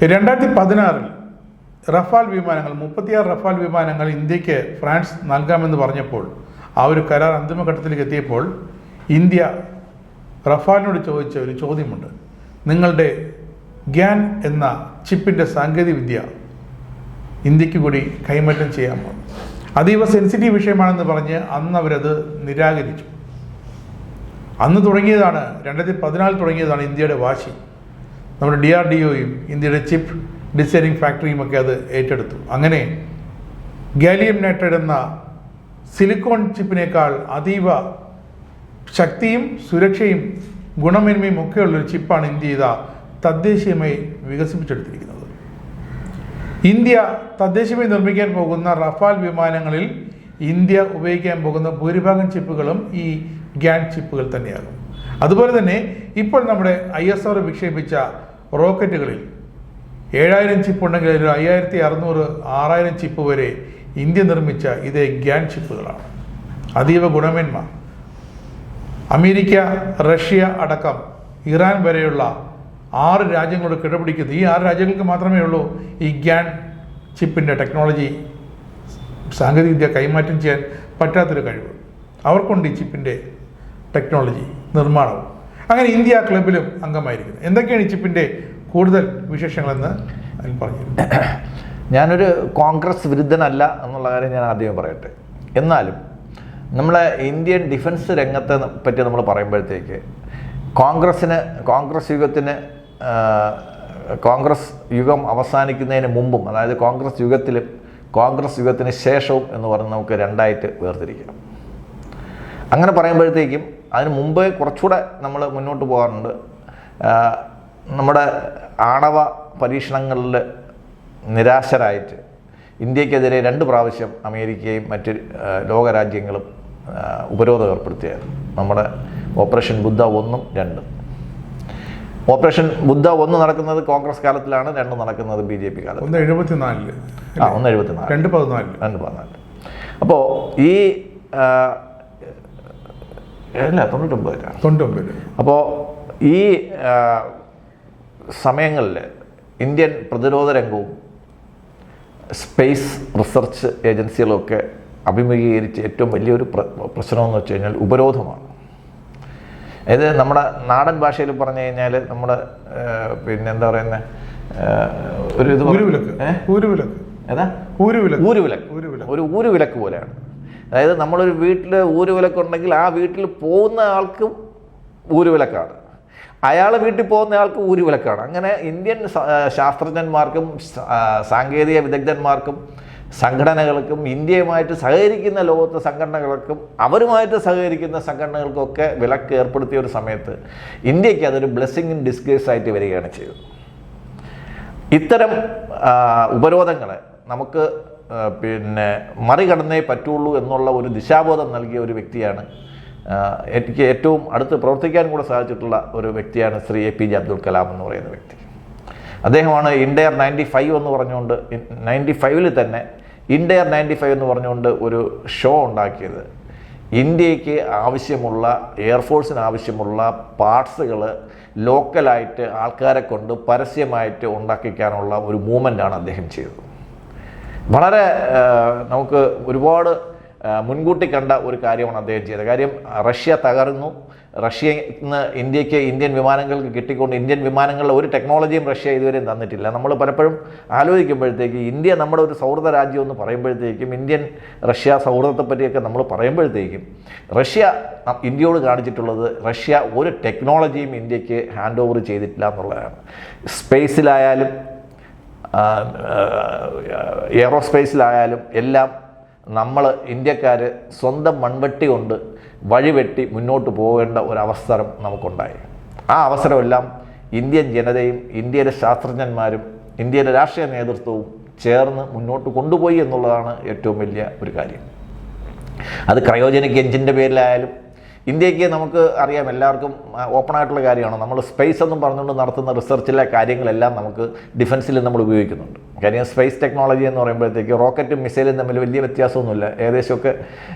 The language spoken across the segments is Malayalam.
2016 റഫാൽ വിമാനങ്ങൾ 36 റഫാൽ വിമാനങ്ങൾ ഇന്ത്യക്ക് ഫ്രാൻസ് നൽകാമെന്ന് പറഞ്ഞപ്പോൾ ആ ഒരു കരാർ അന്തിമഘട്ടത്തിലേക്ക് എത്തിയപ്പോൾ ഇന്ത്യ റഫാലിനോട് ചോദിച്ച ഒരു ചോദ്യമുണ്ട്. നിങ്ങളുടെ ഗ്യാൻ എന്ന ചിപ്പിൻ്റെ സാങ്കേതികവിദ്യ ഇന്ത്യക്ക് കൂടി കൈമാറ്റം ചെയ്യാമോ? അതീവ സെൻസിറ്റീവ് വിഷയമാണെന്ന് പറഞ്ഞ് അന്ന് അവരത് നിരാകരിച്ചു. അന്ന് തുടങ്ങിയതാണ് 2014 തുടങ്ങിയതാണ് ഇന്ത്യയുടെ വാശി. നമ്മുടെ DRDOയും ഇന്ത്യയുടെ ചിപ്പ് ഡിസൈനിങ് ഫാക്ടറിയും ഒക്കെ അത് ഏറ്റെടുത്തു. അങ്ങനെ ഗാലിയം നൈട്രൈഡ് എന്ന സിലിക്കോൺ ചിപ്പിനേക്കാൾ അതീവ ശക്തിയും സുരക്ഷയും ഗുണമേന്മയും ഒക്കെയുള്ളൊരു ചിപ്പാണ് ഇന്ത്യ തദ്ദേശീയമായി വികസിപ്പിച്ചെടുത്തിരിക്കുന്നത്. ഇന്ത്യ തദ്ദേശീയമായി നിർമ്മിക്കാൻ പോകുന്ന റഫാൽ വിമാനങ്ങളിൽ ഇന്ത്യ ഉപയോഗിക്കാൻ പോകുന്ന ഭൂരിഭാഗം ചിപ്പുകളും ഈ ഗ്യാൻ ചിപ്പുകൾ തന്നെയാകും. അതുപോലെ തന്നെ ഇപ്പോൾ നമ്മുടെ ISRO വിക്ഷേപിച്ച റോക്കറ്റുകളിൽ 7000 ചിപ്പ് ഉണ്ടെങ്കിൽ അതിൽ 5600 6000 ചിപ്പ് വരെ ഇന്ത്യ നിർമ്മിച്ച ഇതേ ഗ്യാൻ ചിപ്പുകളാണ്. അതീവ ഗുണമേന്മ. അമേരിക്ക, റഷ്യ അടക്കം ഇറാൻ വരെയുള്ള 6 രാജ്യങ്ങളോട് കിടപിടിക്കുന്നു. ഈ 6 രാജ്യങ്ങൾക്ക് മാത്രമേ ഉള്ളൂ ഈ ഗ്യാൻ ചിപ്പിൻ്റെ ടെക്നോളജി സാങ്കേതികവിദ്യ കൈമാറ്റം ചെയ്യാൻ പറ്റാത്തൊരു കഴിവ്. അവർക്കുണ്ട് ഈ ചിപ്പിൻ്റെ ടെക്നോളജി നിർമ്മാണവും. അങ്ങനെ ഇന്ത്യ ക്ലബിലും അംഗമായിരിക്കുന്നു. എന്തൊക്കെയാണ് ഈ ചിപ്പിൻ്റെ കൂടുതൽ വിശേഷങ്ങളെന്ന് അതിൽ പറഞ്ഞു. ഞാനൊരു കോൺഗ്രസ് വിരുദ്ധനല്ല എന്നുള്ള കാര്യം ഞാൻ ആദ്യമേ പറയട്ടെ. എന്നാലും നമ്മളെ ഇന്ത്യൻ ഡിഫൻസ് രംഗത്തെ പറ്റി നമ്മൾ പറയുമ്പോഴത്തേക്ക് കോൺഗ്രസ് യുഗം അവസാനിക്കുന്നതിന് മുമ്പും, അതായത് കോൺഗ്രസ് യുഗത്തിന് ശേഷവും എന്ന് പറഞ്ഞ് നമുക്ക് രണ്ടായിട്ട് വേർതിരിക്കണം. അങ്ങനെ പറയുമ്പോഴത്തേക്കും അതിന് മുമ്പേ കുറച്ചുകൂടെ നമ്മൾ മുന്നോട്ട് പോകാറുണ്ട്. നമ്മുടെ ആണവ പരീക്ഷണങ്ങളിൽ നിരാശരായിട്ട് ഇന്ത്യക്കെതിരെ 2 പ്രാവശ്യം അമേരിക്കയും മറ്റ് ലോകരാജ്യങ്ങളും ഉപരോധം ഏർപ്പെടുത്തിയായിരുന്നു. നമ്മുടെ ഓപ്പറേഷൻ ബുദ്ധ 1ഉം 2ഉം. ഓപ്പറേഷൻ ബുദ്ധ 1 നടക്കുന്നത് കോൺഗ്രസ് കാലത്തിലാണ്, 2 നടക്കുന്നത് BJP കാലത്ത്. 174. 214. അപ്പോൾ ഈ 99. അപ്പോൾ ഈ സമയങ്ങളിൽ ഇന്ത്യൻ പ്രതിരോധ രംഗവും സ്പേസ് റിസർച്ച് ഏജൻസികളൊക്കെ അഭിമുഖീകരിച്ച് ഏറ്റവും വലിയൊരു പ്രശ്നമെന്ന് വെച്ച് കഴിഞ്ഞാൽ ഉപരോധമാണ്. ഇത് നമ്മുടെ നാടൻ ഭാഷയിൽ പറഞ്ഞു കഴിഞ്ഞാൽ നമ്മുടെ പിന്നെ എന്താ പറയുന്നത് ഒരു ഊരുവിലക്ക് പോലെയാണ്. അതായത് നമ്മളൊരു വീട്ടിൽ ഊരുവിലക്കുണ്ടെങ്കിൽ ആ വീട്ടിൽ പോകുന്ന ആൾക്കും ഊരുവിലക്കാണ്, അയാൾ വീട്ടിൽ പോകുന്ന ആൾക്ക് ഊരുവിലക്കാണ്. അങ്ങനെ ഇന്ത്യൻ ശാസ്ത്രജ്ഞന്മാർക്കും സാങ്കേതിക വിദഗ്ധന്മാർക്കും സംഘടനകൾക്കും ഇന്ത്യയുമായിട്ട് സഹകരിക്കുന്ന ലോകത്തെ സംഘടനകൾക്കും അവരുമായിട്ട് സഹകരിക്കുന്ന സംഘടനകൾക്കൊക്കെ വിലക്ക് ഏർപ്പെടുത്തിയ ഒരു സമയത്ത് ഇന്ത്യക്ക് അതൊരു ബ്ലെസ്സിങ് ഇൻ ഡിസ്ഗേസ് ആയിട്ട് വരികയാണ് ചെയ്തത്. ഇത്തരം ഉപരോധങ്ങളെ നമുക്ക് പിന്നെ മറികടന്നേ പറ്റുള്ളൂ എന്നുള്ള ഒരു ദിശാബോധം നൽകിയ ഒരു വ്യക്തിയാണ്, എനിക്ക് ഏറ്റവും അടുത്ത് പ്രവർത്തിക്കാൻ കൂടെ സാധിച്ചിട്ടുള്ള ഒരു വ്യക്തിയാണ് ശ്രീ APJ അബ്ദുൽ കലാം എന്ന് പറയുന്ന വ്യക്തി. അദ്ദേഹമാണ് ഇൻഡയർ 95 എന്ന് പറഞ്ഞുകൊണ്ട് 95 തന്നെ ഇൻഡയർ 95 എന്ന് പറഞ്ഞുകൊണ്ട് ഒരു ഷോ ഉണ്ടാക്കിയത്. ഇന്ത്യക്ക് ആവശ്യമുള്ള എയർഫോഴ്സിന് ആവശ്യമുള്ള പാർട്സുകൾ ലോക്കലായിട്ട് ആൾക്കാരെ കൊണ്ട് പരസ്യമായിട്ട് ഉണ്ടാക്കിക്കാനുള്ള ഒരു മൂവ്മെൻ്റാണ് അദ്ദേഹം ചെയ്തത്. വളരെ നമുക്ക് ഒരുപാട് മുൻകൂട്ടി കണ്ട ഒരു കാര്യമാണ് അദ്ദേഹം ചെയ്തത്. കാര്യം റഷ്യ തകർന്നു. റഷ്യയിൽ നിന്ന് ഇന്ത്യൻ വിമാനങ്ങൾക്ക് കിട്ടിക്കൊണ്ട് ഇന്ത്യൻ വിമാനങ്ങളുടെ ഒരു ടെക്നോളജിയും റഷ്യ ഇതുവരെയും തന്നിട്ടില്ല. നമ്മൾ പലപ്പോഴും ആലോചിക്കുമ്പോഴത്തേക്ക് ഇന്ത്യ നമ്മുടെ ഒരു സൗഹൃദ രാജ്യം എന്ന് പറയുമ്പോഴത്തേക്കും ഇന്ത്യൻ റഷ്യ സൗഹൃദത്തെ പറ്റിയൊക്കെ നമ്മൾ പറയുമ്പോഴത്തേക്കും റഷ്യ ഇന്ത്യയോട് കാണിച്ചിട്ടുള്ളത് റഷ്യ ഒരു ടെക്നോളജിയും ഇന്ത്യക്ക് ഹാൻഡ് ഓവർ ചെയ്തിട്ടില്ല എന്നുള്ളതാണ്. സ്പേസിലായാലും എയറോസ്പേസിലായാലും എല്ലാം നമ്മൾ ഇന്ത്യക്കാർ സ്വന്തം മൺവെട്ടി കൊണ്ട് വഴിവെട്ടി മുന്നോട്ട് പോകേണ്ട ഒരവസരം നമുക്കുണ്ടായി. ആ അവസരമെല്ലാം ഇന്ത്യൻ ജനതയും ഇന്ത്യയിലെ ശാസ്ത്രജ്ഞന്മാരും ഇന്ത്യയിലെ രാഷ്ട്രീയ നേതൃത്വവും ചേർന്ന് മുന്നോട്ട് കൊണ്ടുപോയി എന്നുള്ളതാണ് ഏറ്റവും വലിയ ഒരു കാര്യം. അത് ക്രയോജനിക് എഞ്ചിൻ്റെ പേരിലായാലും ഇന്ത്യക്ക് നമുക്ക് അറിയാം, എല്ലാവർക്കും ഓപ്പണായിട്ടുള്ള കാര്യമാണ്. നമ്മൾ സ്പേസ് എന്നും പറഞ്ഞുകൊണ്ട് നടത്തുന്ന റിസർച്ചിലെ കാര്യങ്ങളെല്ലാം നമുക്ക് ഡിഫൻസിൽ നമ്മൾ ഉപയോഗിക്കുന്നുണ്ട്. കാര്യം സ്പേസ് ടെക്നോളജി എന്ന് പറയുമ്പോഴത്തേക്ക് റോക്കറ്റും മിസൈലും തമ്മിൽ വലിയ വ്യത്യാസമൊന്നുമില്ല. ഏകദേശമൊക്കെ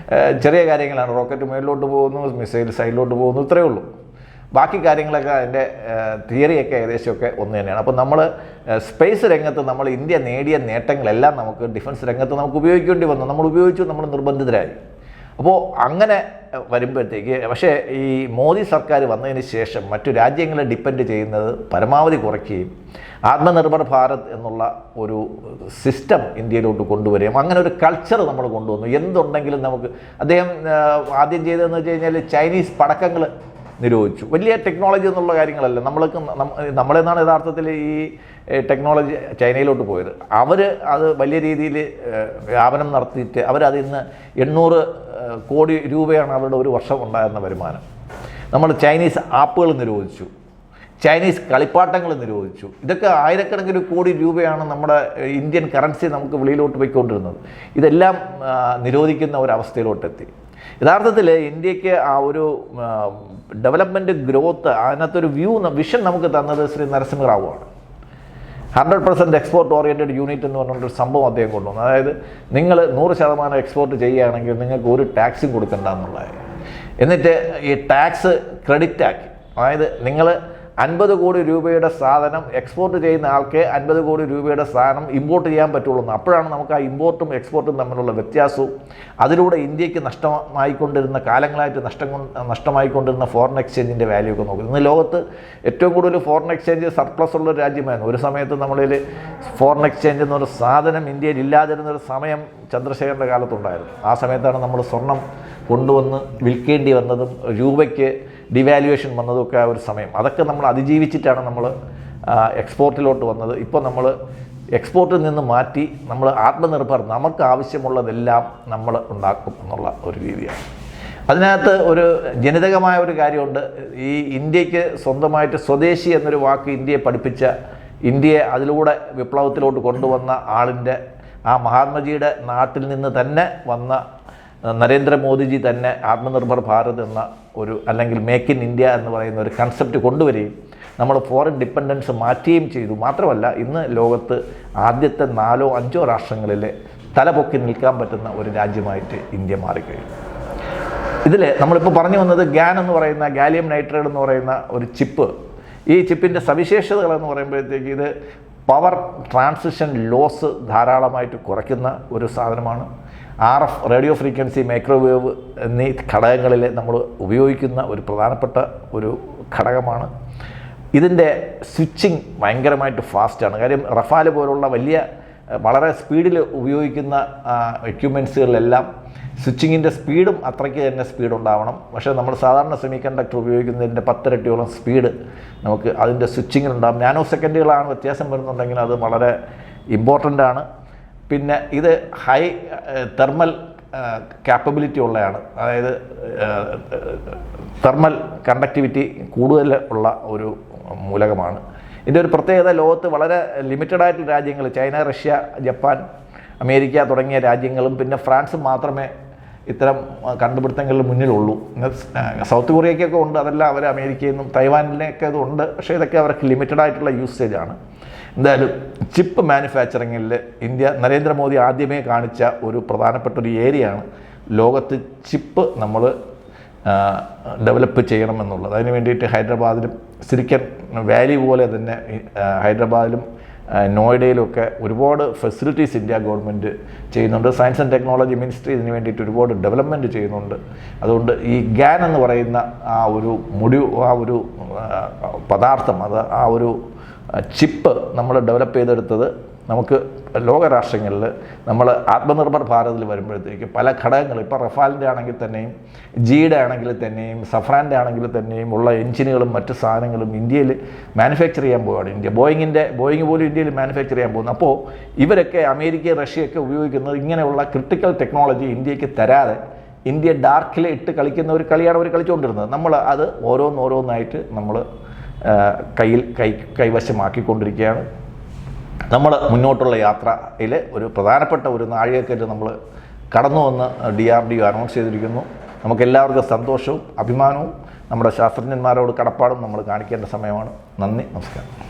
ചെറിയ കാര്യങ്ങളാണ്. റോക്കറ്റ് മുകളിലോട്ട് പോകുന്നു, മിസൈൽ സൈഡിലോട്ട് പോകുന്നു, ഇത്രയേ ഉള്ളൂ. ബാക്കി കാര്യങ്ങളൊക്കെ അതിൻ്റെ തിയറിയൊക്കെ ഏകദേശമൊക്കെ ഒന്ന് തന്നെയാണ്. അപ്പോൾ നമ്മൾ സ്പേസ് രംഗത്ത് നമ്മൾ ഇന്ത്യ നേടിയ നേട്ടങ്ങളെല്ലാം നമുക്ക് ഡിഫൻസ് രംഗത്ത് നമുക്ക് ഉപയോഗിക്കേണ്ടി വന്നു. നമ്മൾ ഉപയോഗിച്ചു, നമ്മൾ നിർബന്ധിതരായി. അപ്പോൾ അങ്ങനെ വരുമ്പോഴത്തേക്ക് പക്ഷേ ഈ മോദി സർക്കാർ വന്നതിന് ശേഷം മറ്റു രാജ്യങ്ങളെ ഡിപ്പെൻഡ് ചെയ്യുന്നത് പരമാവധി കുറയ്ക്കുകയും ആത്മനിർഭർ ഭാരത് എന്നുള്ള ഒരു സിസ്റ്റം ഇന്ത്യയിലോട്ട് കൊണ്ടുവരികയും അങ്ങനെ ഒരു കൾച്ചർ നമ്മൾ കൊണ്ടുവന്നു. എന്തുണ്ടെങ്കിലും നമുക്ക് അദ്ദേഹം ആദ്യം ചെയ്തതെന്ന് വെച്ച് കഴിഞ്ഞാൽ ചൈനീസ് പടക്കങ്ങൾ നിരോധിച്ചു. വലിയ ടെക്നോളജി എന്നുള്ള കാര്യങ്ങളല്ല, നമ്മളെന്നാണ് യഥാർത്ഥത്തിൽ ഈ ടെക്നോളജി ചൈനയിലോട്ട് പോയത്. അവർ അത് വലിയ രീതിയിൽ വ്യാപനം നടത്തിയിട്ട് അവരതിൽ നിന്ന് 800 കോടി രൂപയാണ് അവരുടെ ഒരു വർഷം ഉണ്ടായിരുന്ന വരുമാനം. നമ്മൾ ചൈനീസ് ആപ്പുകൾ നിരോധിച്ചു, ചൈനീസ് കളിപ്പാട്ടങ്ങൾ നിരോധിച്ചു. ഇതൊക്കെ ആയിരക്കണക്കിന് കോടി രൂപയാണ് നമ്മുടെ ഇന്ത്യൻ കറൻസി നമുക്ക് വെളിയിലോട്ട് പോയിക്കൊണ്ടിരുന്നത്. ഇതെല്ലാം നിരോധിക്കുന്ന ഒരവസ്ഥയിലോട്ടെത്തി. യഥാർത്ഥത്തിൽ ഇന്ത്യക്ക് ആ ഒരു ഡെവലപ്മെൻറ്റ് ഗ്രോത്ത് അതിനകത്തൊരു വിഷൻ നമുക്ക് തന്നത് ശ്രീ നരസിംഹറാവുവാണ്. 100% എക്സ്പോർട്ട് ഓറിയൻറ്റഡ് യൂണിറ്റ് എന്ന് പറഞ്ഞൊരു സംഭവം അദ്ദേഹം കൊണ്ടുവന്നു. അതായത് നിങ്ങൾ 100% എക്സ്പോർട്ട് ചെയ്യുകയാണെങ്കിൽ നിങ്ങൾക്ക് ഒരു ടാക്സും കൊടുക്കണ്ട എന്നുള്ളത്. എന്നിട്ട് ഈ ടാക്സ് ക്രെഡിറ്റ് ആക്കി. അതായത് നിങ്ങൾ 50 കോടി രൂപയുടെ സാധനം എക്സ്പോർട്ട് ചെയ്യുന്ന ആൾക്ക് 50 കോടി രൂപയുടെ സാധനം ഇമ്പോർട്ട് ചെയ്യാൻ പറ്റുള്ളൂ. അപ്പോഴാണ് നമുക്ക് ആ ഇമ്പോർട്ടും എക്സ്പോർട്ടും തമ്മിലുള്ള വ്യത്യാസവും അതിലൂടെ ഇന്ത്യക്ക് നഷ്ടമായിക്കൊണ്ടിരുന്ന കാലങ്ങളായിട്ട് നഷ്ടമായിക്കൊണ്ടിരുന്ന ഫോറിൻ എക്സ്ചേഞ്ചിൻ്റെ വാല്യൂ ഒക്കെ നോക്കുന്നത്. ഇന്ന് ലോകത്ത് ഏറ്റവും കൂടുതൽ ഫോറിൻ എക്സ്ചേഞ്ച് സർപ്ലസ് ഉള്ള ഒരു രാജ്യമായിരുന്നു. ഒരു സമയത്ത് നമ്മളിൽ ഫോറിൻ എക്സ്ചേഞ്ച് എന്നൊരു സാധനം ഇന്ത്യയിൽ ഇല്ലാതിരുന്നൊരു സമയം ചന്ദ്രശേഖരൻ്റെ കാലത്തുണ്ടായിരുന്നു. ആ സമയത്താണ് നമ്മൾ സ്വർണം കൊണ്ടുവന്ന് വിൽക്കേണ്ടി വന്നതും രൂപയ്ക്ക് ഡിവാലുവേഷൻ വന്നതൊക്കെ ആ ഒരു സമയം. അതൊക്കെ നമ്മൾ അതിജീവിച്ചിട്ടാണ് നമ്മൾ എക്സ്പോർട്ടിലോട്ട് വന്നത്. ഇപ്പോൾ നമ്മൾ എക്സ്പോർട്ടിൽ നിന്ന് മാറ്റി നമ്മൾ ആത്മനിർഭർ, നമുക്ക് ആവശ്യമുള്ളതെല്ലാം നമ്മൾ ഉണ്ടാക്കും എന്നുള്ള ഒരു രീതിയാണ്. അതിനകത്ത് ഒരു ജനിതകമായ ഒരു കാര്യമുണ്ട്. ഈ ഇന്ത്യക്ക് സ്വന്തമായിട്ട് സ്വദേശി എന്നൊരു വാക്ക് ഇന്ത്യയെ പഠിപ്പിച്ച, ഇന്ത്യയെ അതിലൂടെ വിപ്ലവത്തിലോട്ട് കൊണ്ടുവന്ന ആളിൻ്റെ, ആ മഹാത്മജിയുടെ നാട്ടിൽ നിന്ന് തന്നെ വന്ന നരേന്ദ്രമോദിജി തന്നെ ആത്മനിർഭർ ഭാരത് എന്ന ഒരു, അല്ലെങ്കിൽ മേക്ക് ഇൻ ഇന്ത്യ എന്ന് പറയുന്ന ഒരു കൺസെപ്റ്റ് കൊണ്ടുവരികയും നമ്മൾ ഫോറിൻ ഡിപ്പെൻഡൻസ് മാറ്റുകയും ചെയ്തു. മാത്രമല്ല ഇന്ന് ലോകത്ത് ആദ്യത്തെ 4 or 5 രാഷ്ട്രങ്ങളിൽ തലപൊക്കി നിൽക്കാൻ പറ്റുന്ന ഒരു രാജ്യമായിട്ട് ഇന്ത്യ മാറിക്കഴിഞ്ഞു. ഇതിൽ നമ്മളിപ്പോൾ പറഞ്ഞു വന്നത് GaN എന്ന് പറയുന്ന, ഗാലിയം നൈട്രൈഡ് എന്ന് പറയുന്ന ഒരു ചിപ്പ്. ഈ ചിപ്പിൻ്റെ സവിശേഷതകളെന്ന് പറയുമ്പോഴത്തേക്ക് ഇത് പവർ ട്രാൻസിഷൻ ലോസ് ധാരാളമായിട്ട് കുറയ്ക്കുന്ന ഒരു സാധനമാണ്. RF റേഡിയോ ഫ്രീക്വൻസി, മൈക്രോവേവ് എന്നീ ഘടകങ്ങളിൽ നമ്മൾ ഉപയോഗിക്കുന്ന ഒരു പ്രധാനപ്പെട്ട ഒരു ഘടകമാണ്. ഇതിൻ്റെ സ്വിച്ചിങ് ഭയങ്കരമായിട്ട് ഫാസ്റ്റാണ്. കാര്യം റഫാൽ പോലുള്ള വലിയ വളരെ സ്പീഡിൽ ഉപയോഗിക്കുന്ന എക്യുപ്മെൻറ്റ്സുകളിലെല്ലാം സ്വിച്ചിങ്ങിൻ്റെ സ്പീഡും അത്രയ്ക്ക് തന്നെ സ്പീഡ് ഉണ്ടാവണം. പക്ഷേ നമ്മൾ സാധാരണ സെമി കണ്ടക്ടർ ഉപയോഗിക്കുന്നതിൻ്റെ 10 ഇരട്ടിയോളം സ്പീഡ് നമുക്ക് അതിൻ്റെ സ്വിച്ചിങ്ങിനുണ്ടാകും. നാനോ സെക്കൻഡുകളാണ് വ്യത്യാസം വരുന്നുണ്ടെങ്കിൽ അത് വളരെ ഇമ്പോർട്ടൻ്റ് ആണ്. പിന്നെ ഇത് ഹൈ തെർമൽ കാപ്പബിലിറ്റി ഉള്ളതാണ്. അതായത് തെർമൽ കണ്ടക്ടിവിറ്റി കൂടുതൽ ഉള്ള ഒരു മൂലകമാണ്. ഇതിൻ്റെ ഒരു പ്രത്യേകത, ലോകത്ത് വളരെ ലിമിറ്റഡ് ആയിട്ടുള്ള രാജ്യങ്ങൾ, ചൈന, റഷ്യ, ജപ്പാൻ, അമേരിക്ക തുടങ്ങിയ രാജ്യങ്ങളും പിന്നെ ഫ്രാൻസും മാത്രമേ ഇത്തരം കണ്ടുപിടുത്തങ്ങളിൽ മുന്നിലുള്ളൂ. സൗത്ത് കൊറിയയ്ക്കൊക്കെ ഉണ്ട്, അതെല്ലാം അവർ അമേരിക്കയിൽ നിന്നും തൈവാനിലൊക്കെ അതുണ്ട്. പക്ഷേ ഇതൊക്കെ അവർക്ക് ലിമിറ്റഡ് ആയിട്ടുള്ള യൂസേജാണ്. എന്തായാലും ചിപ്പ് മാനുഫാക്ചറിങ്ങിൽ ഇന്ത്യ, നരേന്ദ്രമോദി ആദ്യമേ കാണിച്ച ഒരു പ്രധാനപ്പെട്ട ഒരു ഏരിയയാണ് ലോകത്ത് ചിപ്പ് നമ്മൾ ഡെവലപ്പ് ചെയ്യണമെന്നുള്ളത്. അതിന് വേണ്ടിയിട്ട് ഹൈദരാബാദിലും സിലിക്കൺ വാലി പോലെ തന്നെ ഹൈദരാബാദിലും നോയിഡയിലുമൊക്കെ ഒരുപാട് ഫെസിലിറ്റീസ് ഇന്ത്യ ഗവൺമെൻറ് ചെയ്യുന്നുണ്ട്. സയൻസ് ആൻഡ് ടെക്നോളജി മിനിസ്ട്രി ഇതിന് വേണ്ടിയിട്ട് ഒരുപാട് ഡെവലപ്മെൻറ്റ് ചെയ്യുന്നുണ്ട്. അതുകൊണ്ട് ഈ GaN എന്ന് പറയുന്ന ആ ഒരു ആ ഒരു പദാർത്ഥം, അത് ആ ഒരു ചിപ്പ് നമ്മൾ ഡെവലപ്പ് ചെയ്തെടുത്തത് നമുക്ക് ലോകരാഷ്ട്രങ്ങളിൽ നമ്മൾ ആത്മനിർഭർ ഭാരതിൽ വരുമ്പോഴത്തേക്ക് പല ഘടകങ്ങൾ, ഇപ്പോൾ റഫാലിൻ്റെ ആണെങ്കിൽ തന്നെയും ജിയുടെ ആണെങ്കിൽ തന്നെയും സഫ്രാൻ്റെ ആണെങ്കിൽ തന്നെയും ഉള്ള എഞ്ചിനുകളും മറ്റ് സാധനങ്ങളും ഇന്ത്യയിൽ മാനുഫാക്ചർ ചെയ്യാൻ പോവുകയാണ്. ബോയിങ് പോലും ഇന്ത്യയിൽ മാനുഫാക്ചർ ചെയ്യാൻ പോകുന്നു. അപ്പോൾ ഇവരൊക്കെ അമേരിക്ക, റഷ്യയൊക്കെ ഉപയോഗിക്കുന്നത് ഇങ്ങനെയുള്ള ക്രിട്ടിക്കൽ ടെക്നോളജി ഇന്ത്യക്ക് തരാതെ ഇന്ത്യ ഡാർക്കിൽ ഇട്ട് കളിക്കുന്ന ഒരു കളിയാണ് അവർ കളിച്ചുകൊണ്ടിരുന്നത്. നമ്മൾ അത് ഓരോന്നായിട്ട് നമ്മൾ കൈവശമാക്കിക്കൊണ്ടിരിക്കുകയാണ്. നമ്മൾ മുന്നോട്ടുള്ള യാത്രയിൽ ഒരു പ്രധാനപ്പെട്ട ഒരു നാഴികക്കല്ല് നമ്മൾ കടന്നു വന്ന് DRDO അനൗൺസ് ചെയ്തിരിക്കുന്നു. നമുക്കെല്ലാവർക്കും സന്തോഷവും അഭിമാനവും നമ്മുടെ ശാസ്ത്രജ്ഞന്മാരോട് കടപ്പാടും നമ്മൾ കാണിക്കേണ്ട സമയമാണ്. നന്ദി, നമസ്കാരം.